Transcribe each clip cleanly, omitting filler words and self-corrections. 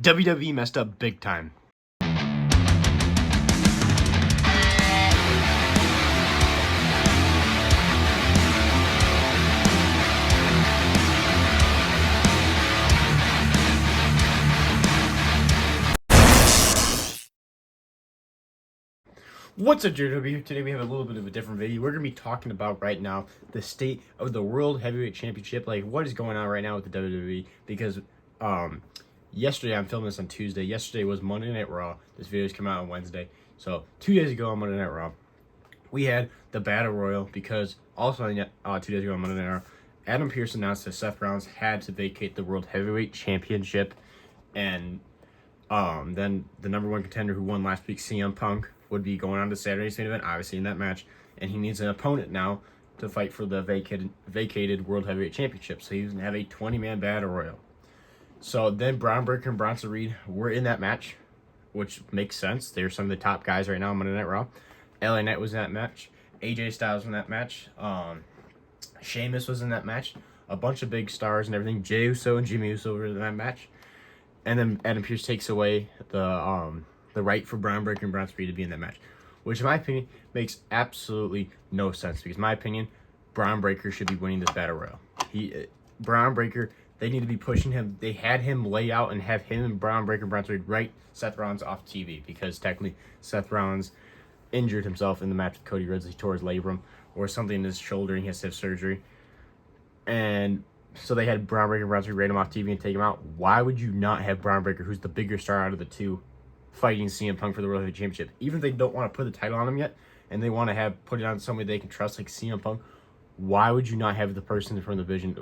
WWE messed up big time. What's up, JW? Today we have a little bit of a different video. We're going to be talking about right now the state of the World Heavyweight Championship, like what is going on right now with the WWE, because yesterday, I'm filming this on Tuesday. Yesterday was Monday Night Raw. This video is coming out on Wednesday. So 2 days ago on Monday Night Raw, we had the Battle Royal, because also 2 days ago on Monday Night Raw, Adam Pearce announced that Seth Rollins had to vacate the World Heavyweight Championship, and then the number one contender who won last week, CM Punk, would be going on to Saturday's main event, obviously in that match, and he needs an opponent now to fight for the vacated World Heavyweight Championship. So he's gonna have a 20-man battle royal. So then Braun Breaker and Bronson Reed were in that match, which makes sense. They're some of the top guys right now on Monday Night Raw. LA Knight was in that match. AJ Styles was in that match. Sheamus was in that match. A bunch of big stars and everything. Jey Uso and Jimmy Uso were in that match. And then Adam Pearce takes away the right for Braun Breaker and Bronson Reed to be in that match, which in my opinion makes absolutely no sense, because in my opinion, Braun Breaker should be winning this battle royal. Braun Breaker, they need to be pushing him. They had him lay out and have him and Braun Breaker and Bronson Reed write Seth Rollins off TV, because technically Seth Rollins injured himself in the match with Cody Rhodes. He tore his labrum or something in his shoulder, and he has to have surgery. And so they had Braun Breaker and Bronson Reed write him off TV and take him out. Why would you not have Braun Breaker, who's the bigger star out of the two, fighting CM Punk for the World Heavyweight Championship? Even if they don't want to put the title on him yet, and they want to put it on somebody they can trust, like CM Punk, why would you not have the person from the division,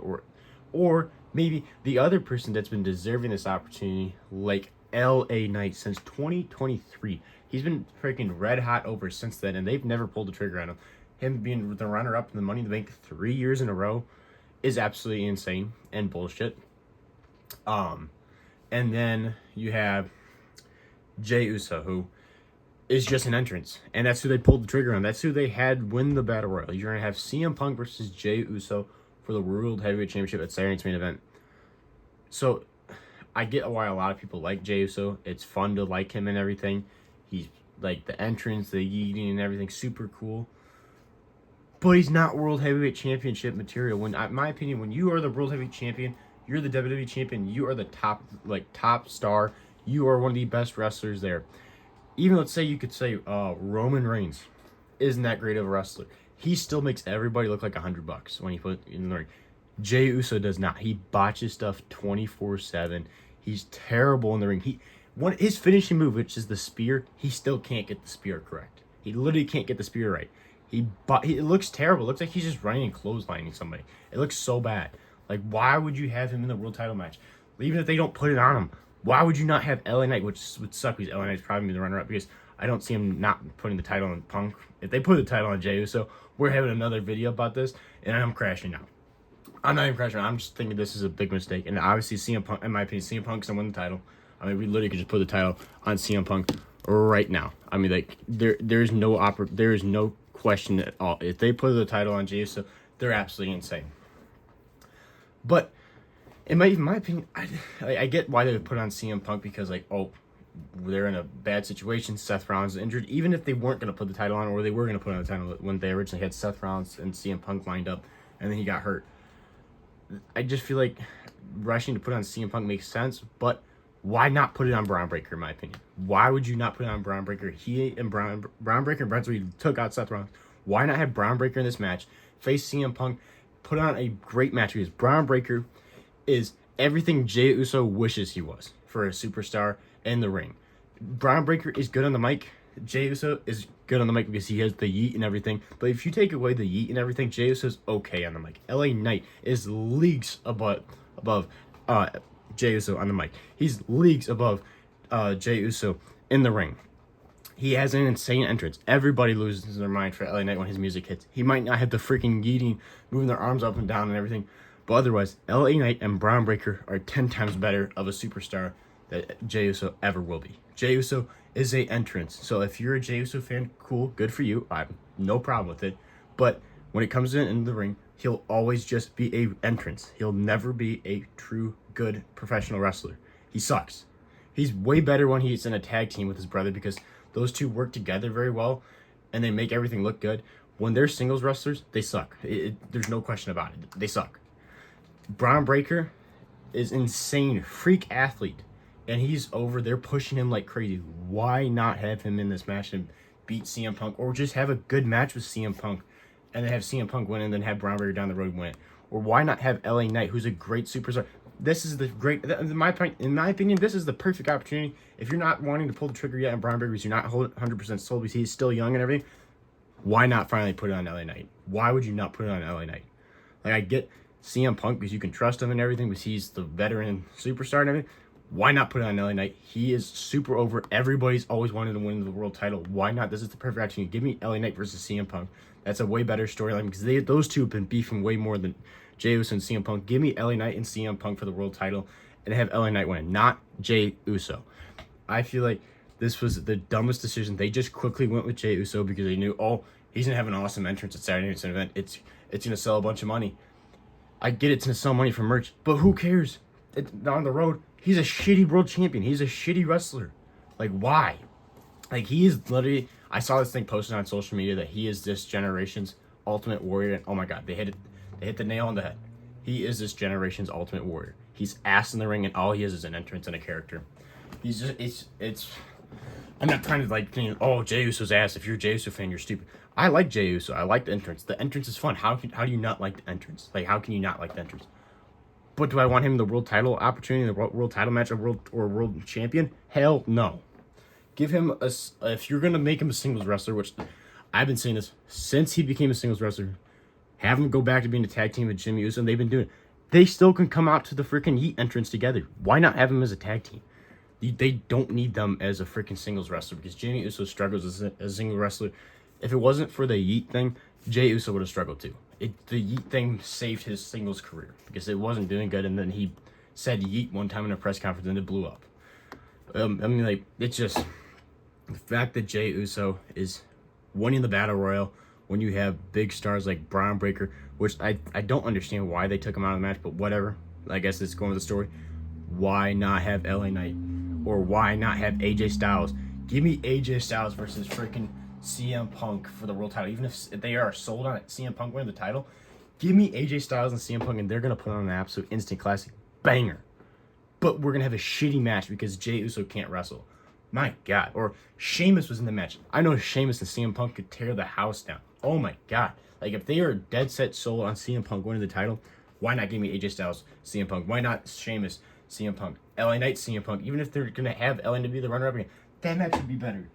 or maybe the other person that's been deserving this opportunity, like LA Knight, since 2023? He's been freaking red hot over since then, and they've never pulled the trigger on him. Him being the runner-up in the Money in the Bank 3 years in a row is absolutely insane and bullshit. And then you have Jey Uso, who is just an entrance, and that's who they pulled the trigger on. That's who they had win the Battle Royal. You're going to have CM Punk versus Jey Uso for the World Heavyweight Championship at Saturday's main event. So I get why a lot of people like Jey Uso. It's fun to like him and everything. He's like the entrance, the yeeting and everything, super cool. But he's not World Heavyweight Championship material. In my opinion, when you are the World Heavyweight Champion, you're the WWE Champion, you are the top star. You are one of the best wrestlers there. Even let's say you could say Roman Reigns isn't that great of a wrestler. He still makes everybody look like $100 when he put in the ring. Jey Uso does not. He botches stuff 24/7. He's terrible in the ring. His finishing move, which is the spear, he still can't get the spear correct. He literally can't get the spear right. It looks terrible. It looks like he's just running and clotheslining somebody. It looks so bad. Like, why would you have him in the world title match? Even if they don't put it on him, why would you not have LA Knight, which would suck, because LA Knight's probably the runner-up, because I don't see him not putting the title on Punk. If they put the title on Jey Uso, we're having another video about this, and I'm crashing now. I'm not even crashing. I'm just thinking this is a big mistake. And obviously, CM Punk, in my opinion, CM Punk's gonna win the title. I mean, we literally could just put the title on CM Punk right now. I mean, like, there is no question at all. If they put the title on Jey Uso, they're absolutely insane. But in my opinion, I get why they would put on CM Punk, because, like, they're in a bad situation. Seth Rollins is injured. Even if they weren't going to put the title on, or they were going to put on the title when they originally had Seth Rollins and CM Punk lined up, and then he got hurt, I just feel like rushing to put on CM Punk makes sense. But why not put it on Braun Breaker, in my opinion? Why would you not put it on Braun Breaker? He and Braun Breaker and Bronson Reed took out Seth Rollins. Why not have Braun Breaker in this match, face CM Punk, put on a great match? Because Braun Breaker is everything Jey Uso wishes he was for a superstar in the ring. Braun Breaker is good on the mic. Jey Uso is good on the mic because he has the yeet and everything. But if you take away the yeet and everything, Jey Uso's okay on the mic. LA Knight is leagues above Jey Uso on the mic. He's leagues above Jey Uso in the ring. He has an insane entrance. Everybody loses their mind for LA Knight when his music hits. He might not have the freaking yeeting, moving their arms up and down and everything, but otherwise, LA Knight and Braun Breaker are 10 times better of a superstar that Jey Uso ever will be. Jey Uso is a entrance. So if you're a Jey Uso fan, cool, good for you. I have no problem with it. But when it comes in the ring, he'll always just be a entrance. He'll never be a true good professional wrestler. He sucks. He's way better when he's in a tag team with his brother because those two work together very well and they make everything look good. When they're singles wrestlers, they suck. There's no question about it. They suck. Braun Breaker is insane, freak athlete, and he's over there pushing him like crazy. Why not have him in this match and beat CM Punk, or just have a good match with CM Punk and then have CM Punk win and then have Braun Breaker down the road win? Or why not have LA Knight, who's a great superstar? This is in my opinion, this is the perfect opportunity. If you're not wanting to pull the trigger yet on Braun Breaker because you're not 100% sold because he's still young and everything, why not finally put it on LA Knight? Why would you not put it on LA Knight? Like, I get CM Punk because you can trust him and everything because he's the veteran superstar and everything. Why not put it on LA Knight? He is super over. Everybody's always wanted to win the world title. Why not? This is the perfect opportunity. Give me LA Knight versus CM Punk. That's a way better storyline because those two have been beefing way more than Jey Uso and CM Punk. Give me LA Knight and CM Punk for the world title and have LA Knight win, not Jey Uso. I feel like this was the dumbest decision. They just quickly went with Jey Uso because they knew, oh, he's going to have an awesome entrance at Saturday night's event. It's going to sell a bunch of money. I get it's going to sell money for merch, but who cares? Down the road, he's a shitty world champion. He's a shitty wrestler. Like, why? Like, he is literally... I saw this thing posted on social media that he is this generation's Ultimate Warrior. And oh my God, they hit the nail on the head. He is this generation's Ultimate Warrior. He's ass in the ring, and all he is an entrance and a character. He's just... It's... I'm not trying to, like, oh, Jey Uso's ass. If you're a Jey Uso fan, you're stupid. I like Jey Uso. I like the entrance. The entrance is fun. How do you not like the entrance? Like, how can you not like the entrance? But do I want him the world title opportunity, the world title match, or world champion? Hell no. Give him if you're gonna make him a singles wrestler, which I've been saying this since he became a singles wrestler, have him go back to being a tag team with Jimmy Uso, and they've been doing it. They still can come out to the freaking Yeet entrance together. Why not have him as a tag team? They don't need them as a freaking singles wrestler because Jimmy Uso struggles as a single wrestler. If it wasn't for the Yeet thing, Jey Uso would have struggled too. The Yeet thing saved his singles career because it wasn't doing good, and then he said Yeet one time in a press conference and it blew up. I mean, like, it's just the fact that Jey Uso is winning the Battle Royal when you have big stars like Braun Breaker, which I don't understand why they took him out of the match, but whatever. I guess it's going with the story. Why not have LA Knight? Or why not have AJ Styles? Give me AJ Styles versus freaking CM Punk for the world title. Even if they are sold on it, CM Punk winning the title, give me AJ Styles and CM Punk, and they're going to put on an absolute instant classic banger. But we're going to have a shitty match because Jey Uso can't wrestle. My God. Or Sheamus was in the match. I know Sheamus and CM Punk could tear the house down. Oh my God. Like, if they are dead set sold on CM Punk winning the title, why not give me AJ Styles, CM Punk? Why not Sheamus, CM Punk? LA Knight, CM Punk? Even if they're going to have LA to be the runner-up again, that match would be better.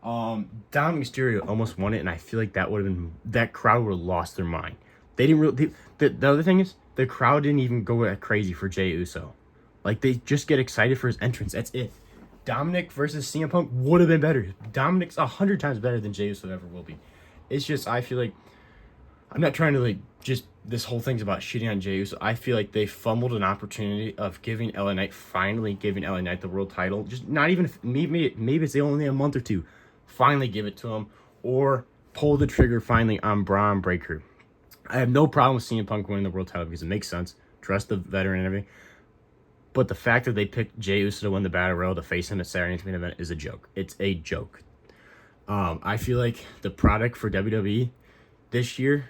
Dominic Mysterio almost won it, and I feel like that crowd would have lost their mind. They didn't really... The other thing is, the crowd didn't even go crazy for Jey Uso. Like, they just get excited for his entrance. That's it. Dominic versus CM Punk would have been better. Dominic's 100 times better than Jey Uso ever will be. It's just, I feel like... I'm not trying to, like, just... This whole thing's about shitting on Jey Uso. I feel like they fumbled an opportunity of finally giving LA Knight the world title. Just not even... Maybe it's only a month or two. Finally give it to him. Or pull the trigger finally on Braun Breaker. I have no problem with CM Punk winning the world title because it makes sense. Trust the veteran and everything. But the fact that they picked Jey Uso to win the Battle Royal to face him at Saturday Night's Main Event is a joke. It's a joke. I feel like the product for WWE this year,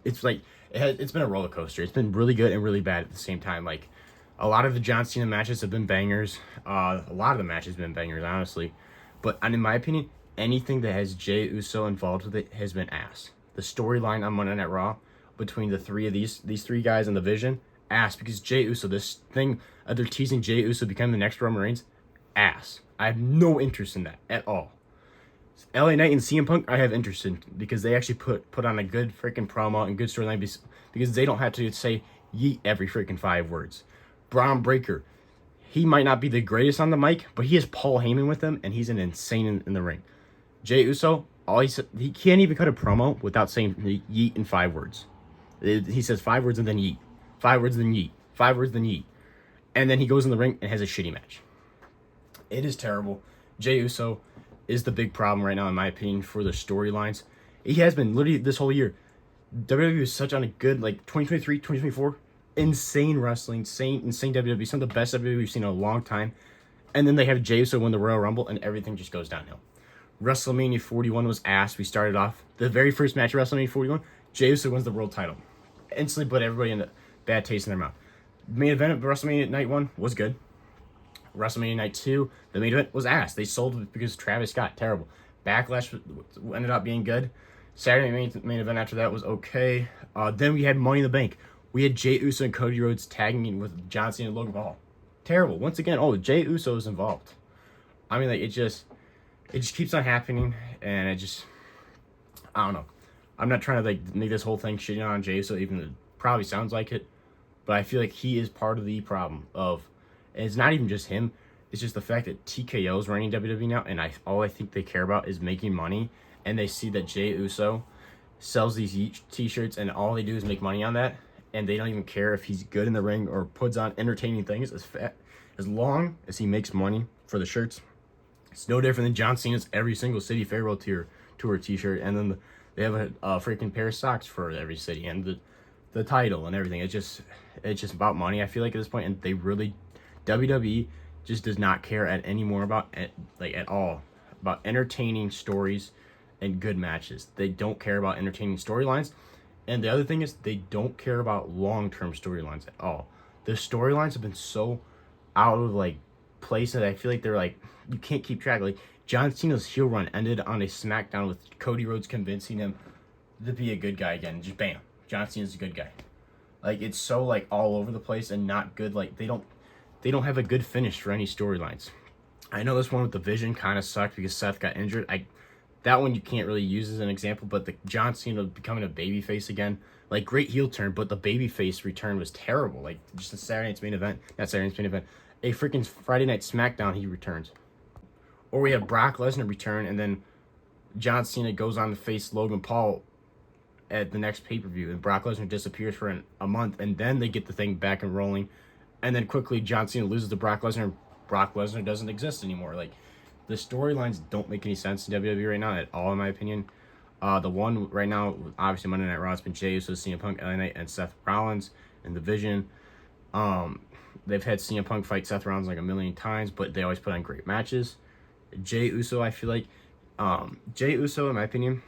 it's like it's been a roller coaster. It's been really good and really bad at the same time. Like, a lot of the John Cena matches have been bangers. A lot of the matches have been bangers, honestly. But in my opinion, anything that has Jey Uso involved with it has been ass. The storyline on Monday Night Raw between the three of these three guys in the Vision, ass. Because Jey Uso, this thing, they're teasing Jey Uso becoming the next Roman Reigns, ass. I have no interest in that at all. LA Knight and CM Punk, I have interest in because they actually put on a good freaking promo and good storyline because they don't have to say yeet every freaking 5 words. Braun Breaker, he might not be the greatest on the mic, but he has Paul Heyman with him, and he's an insane in the ring. Jey Uso, he can't even cut a promo without saying yeet in 5 words. He says 5 words and then yeet. 5 words, then yeet. 5 words, then yeet. And then he goes in the ring and has a shitty match. It is terrible. Jey Uso is the big problem right now, in my opinion, for the storylines. He has been literally this whole year. WWE is such on a good, like, 2023, 2024, insane wrestling, insane WWE, some of the best WWE we've seen in a long time. And then they have Jey Uso win the Royal Rumble, and everything just goes downhill. WrestleMania 41 was ass. We started off the very first match of WrestleMania 41. Jey Uso wins the world title. Instantly put everybody in a bad taste in their mouth. Main event of WrestleMania Night 1 was good. WrestleMania Night 2, the main event was ass. They sold it because Travis Scott, terrible. Backlash ended up being good. Saturday main event after that was okay. Then we had Money in the Bank. We had Jey Uso and Cody Rhodes tagging in with John Cena and Logan Paul. Terrible. Once again, Jey Uso is involved. I mean, like, it just keeps on happening, and I don't know. I'm not trying to like make this whole thing shitting on Jey Uso, even though it probably sounds like it, but I feel like he is part of the problem of, and it's not even just him. It's just the fact that TKO is running WWE now, and all I think they care about is making money, and they see that Jey Uso sells these t-shirts, and all they do is make money on that, and they don't even care if he's good in the ring or puts on entertaining things. As long as he makes money for the shirts, it's no different than John Cena's every single City Farewell tour t-shirt, and then they have a freaking pair of socks for every city, and the title and everything. It's just about money, I feel like, at this point, and WWE just does not care anymore about at all about entertaining stories and good matches. They don't care about entertaining storylines, and the other thing is they don't care about long-term storylines at all. The storylines have been so out of like place that I feel like they're like, you can't keep track. Like, John Cena's heel run ended on a SmackDown with Cody Rhodes convincing him to be a good guy again. Just bam, John Cena's a good guy. Like, it's so like all over the place and not good. Like, they don't have a good finish for any storylines. I know this one with the Vision kind of sucked because Seth got injured. That one you can't really use as an example, but the John Cena becoming a babyface again, like, great heel turn, but the babyface return was terrible. Like, just a Saturday night's main event, not Saturday night's main event, a freaking Friday night SmackDown, he returns. Or we have Brock Lesnar return, and then John Cena goes on to face Logan Paul at the next pay-per-view, and Brock Lesnar disappears for a month, and then they get the thing back and rolling, and then quickly John Cena loses to Brock Lesnar, and Brock Lesnar doesn't exist anymore. Like, the storylines don't make any sense in WWE right now at all, in my opinion. The one right now, obviously Monday Night Raw, has been Jey Uso, CM Punk, LA Knight, and Seth Rollins in the Vision. They've had CM Punk fight Seth Rollins like a million times, but they always put on great matches. Jey Uso, I feel like, Jey Uso, in my opinion,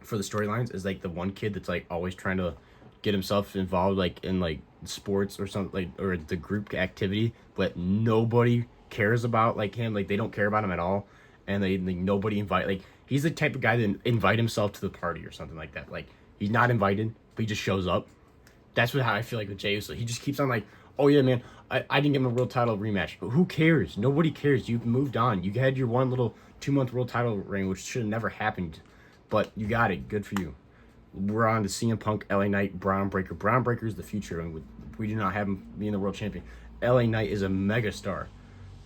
for the storylines, is like the one kid that's like always trying to get himself involved like in like sports or something, like, or the group activity, but nobody cares about like him. Like, they don't care about him at all, and nobody invite, like, he's the type of guy that invite himself to the party or something like that. Like, he's not invited, but he just shows up. That's how I feel like with Jey Uso. He just keeps on like, oh yeah, man, I didn't give him a world title rematch. But who cares? Nobody cares. You've moved on. You had your one little 2-month world title reign, which should have never happened. But you got it. Good for you. We're on to CM Punk, LA Knight, Braun Breaker. Braun Breaker is the future, and we do not have him being the world champion. LA Knight is a mega star.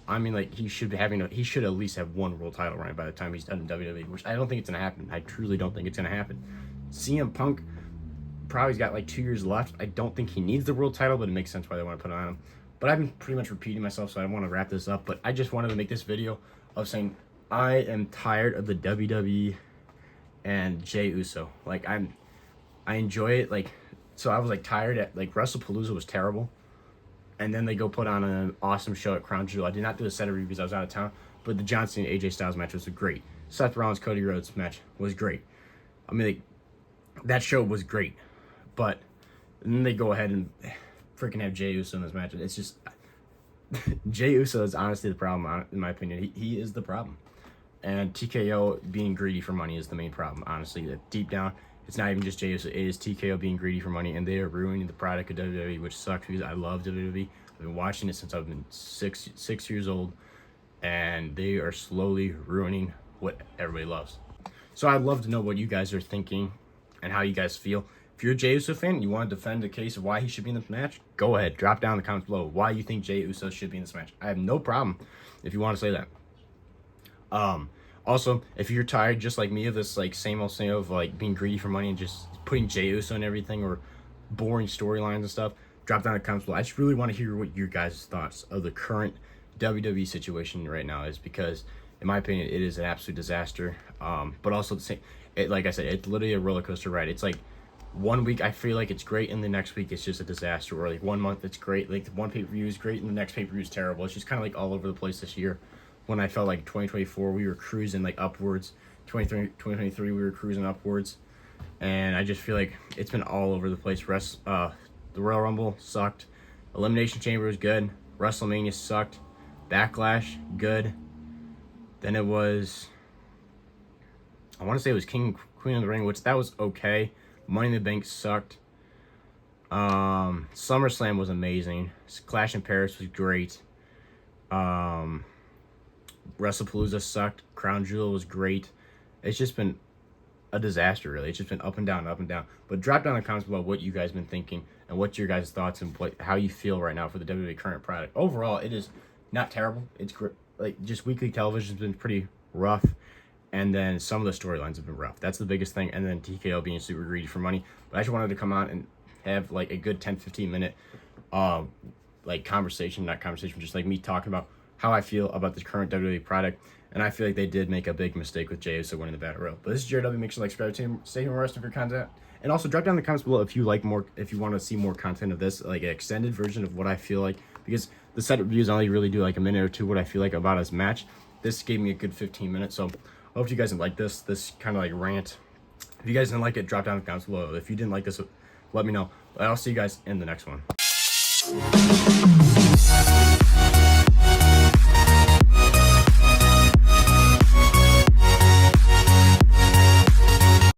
I mean, like, he should at least have one world title run by the time he's done in WWE, which I don't think it's going to happen. I truly don't think it's going to happen. CM Punk probably's got like 2 years left. I don't think he needs the world title, but it makes sense why they want to put it on him. But I've been pretty much repeating myself, so I want to wrap this up. But I just wanted to make this video of saying I am tired of the WWE and Jey Uso. Like, I enjoy it. Like, so I was like tired at like WrestlePalooza was terrible, and then they go put on an awesome show at Crown Jewel. I did not do a set of reviews, I was out of town, but the John Cena AJ Styles match was great. Seth Rollins Cody Rhodes match was great. I mean, like, that show was great, but then they go ahead and freaking have Jey Uso in this match. It's just Jey Uso is honestly the problem, in my opinion. He is the problem, and TKO being greedy for money is the main problem. Honestly, that deep down, it's not even just Jey Uso. It is TKO being greedy for money, and they are ruining the product of WWE, which sucks because I love WWE. I've been watching it since I've been six years old, and they are slowly ruining what everybody loves. So I'd love to know what you guys are thinking and how you guys feel. If you're a Jey Uso fan, you want to defend the case of why he should be in this match, go ahead. Drop down in the comments below why you think Jey Uso should be in this match. I have no problem if you want to say that. Also, if you're tired, just like me, of this like same old of like being greedy for money and just putting Jey Uso and everything, or boring storylines and stuff, drop down in the comments below. I just really want to hear what your guys' thoughts of the current WWE situation right now is, because in my opinion, it is an absolute disaster. But also the same, like I said, it's literally a roller coaster ride. It's like one week I feel like it's great, and the next week it's just a disaster. Or like 1 month it's great, like one pay-per-view is great, and the next pay-per-view is terrible. It's just kind of like all over the place this year. When I felt like 2024 we were cruising like upwards, 2023 we were cruising upwards, and I just feel like it's been all over the place. The Royal Rumble sucked, Elimination Chamber was good, WrestleMania sucked, Backlash good. Then it was, I want to say it was Queen of the Ring, which that was okay. Money in the Bank sucked. SummerSlam was amazing. Clash in Paris was great. WrestlePalooza sucked. Crown Jewel was great. It's just been a disaster, really. It's just been up and down, up and down. But drop down in the comments below what you guys been thinking and what's your guys' thoughts and how you feel right now for the WWE current product. Overall, it is not terrible. It's like just weekly television's been pretty rough. And then some of the storylines have been rough. That's the biggest thing. And then TKO being super greedy for money. But I just wanted to come on and have like a good 10-15 minute like conversation, just like me talking about how I feel about the current WWE product. And I feel like they did make a big mistake with Jey Uso winning the Battle Royal. But this is JW. Make sure to like, subscribe to stay tuned for the rest of your content. And also drop down in the comments below if you want to see more content of this, like an extended version of what I feel like. Because the set reviews only really do like a minute or two what I feel like about his match. This gave me a good 15 minutes. So I hope you guys didn't like this kind of like rant. If you guys didn't like it, drop down in the comments below. If you didn't like this, let me know. But I'll see you guys in the next one.